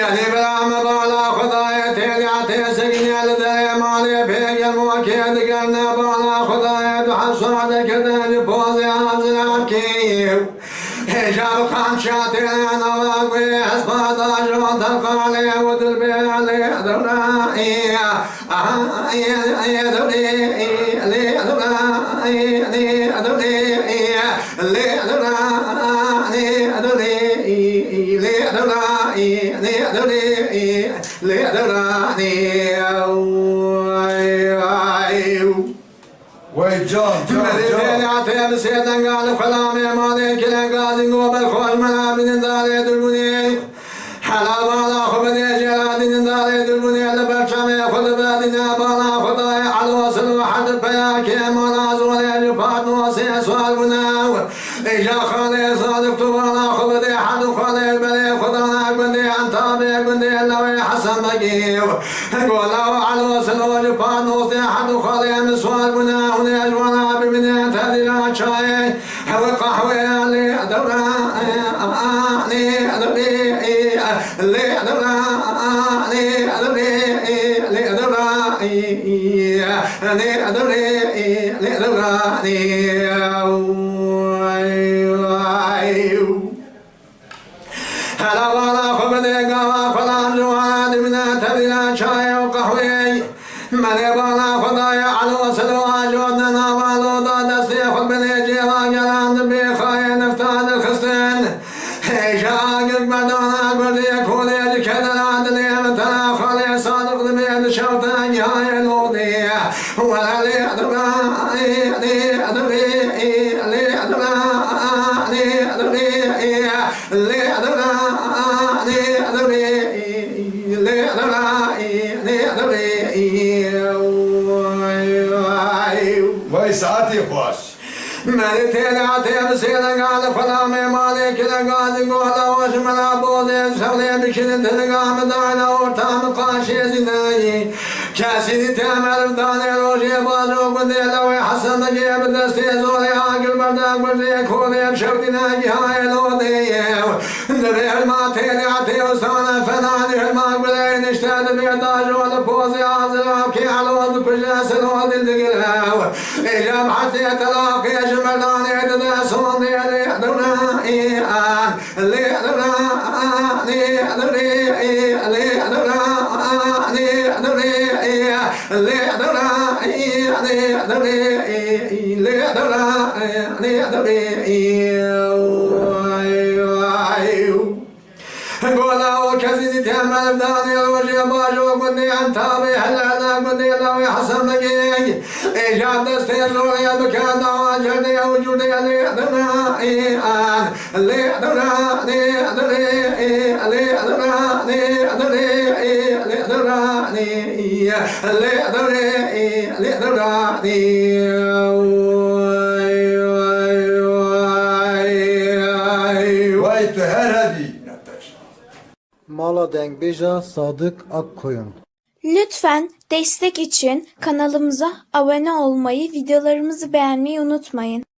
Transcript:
Yani belamı bağla Hudaya teliya tesegin yelide mali peygen muakiyedi gerne bağla Hudaya duha suade kedeni pozi ağzına kiyiv Hicab kamşa teliyan avagvi espada jontar kale udul beyali aduna iya iya aduna iya aduna iya aduna iya aduna Vay can. Seyden galip kalame malik ile gazin gobel khoş menabinin dâle dülbuni Hala bağla khubede celadinin dâle dülbuni Ele berçame khudbedine bağla khudaya alvasın ve haddü peyake manaz ve leyli fatnu ve sesual bunav İca khale sadık tubana khubede haddu khale bele khudana gündi antabe gündi elle ve hasan bagiv Gola ve alvasın ve fatnu ve haddu khale mesual bunav Necvana bimine tedila çay Hava kahve ali adavra ali adavri ali adavra ali adavri ali adavra ali adavri ali adavra ali Hala bala khubede gava falan juhan bimine tedila çay ve kahve Mene bana khudaya alu salwa jodna malu da dasti khud bene jeva galan be khaye naftad khastan shagir badana gurdi khole kedana dile mata khale sadiq me shawta ya lodi wala li adra ali adri ali adra ali adri ali adra ali adri ali adra ali adri Vay saati hoş. Meri tela tem seyden gâli falâme mâlik ile gâzi gohla hoş mena boze sevle bikini tılgâmı dâyla ortamı kâşiye zinâyi Kâsini temel dâne roşe bazı gündele ve hasan da gebe desteğe zore agil bardak bardiye kodeyem şevdine gihaye lodeyev Derel ma tela teo sana fena dirma güleyin iştedi bir dâcı olı pozi ağzına ki alvadı püjese lo dildigilev İcam hatiye telâkiye şümerdâni edede son diyeli adına iyan li adına li adına li adına li adına li adına li adına li adına li adına Gola o kazini temel daniel ve bajo gundi antabe halala gundi lawe hasan bagi ejad deste roya bekada jade ujude ale adana an le adana le adana le adana le adana le adana le adana le adana Vay her hadi. Mala Dengbeja Sadık Akkoyun. Lütfen destek için kanalımıza abone olmayı, videolarımızı beğenmeyi unutmayın.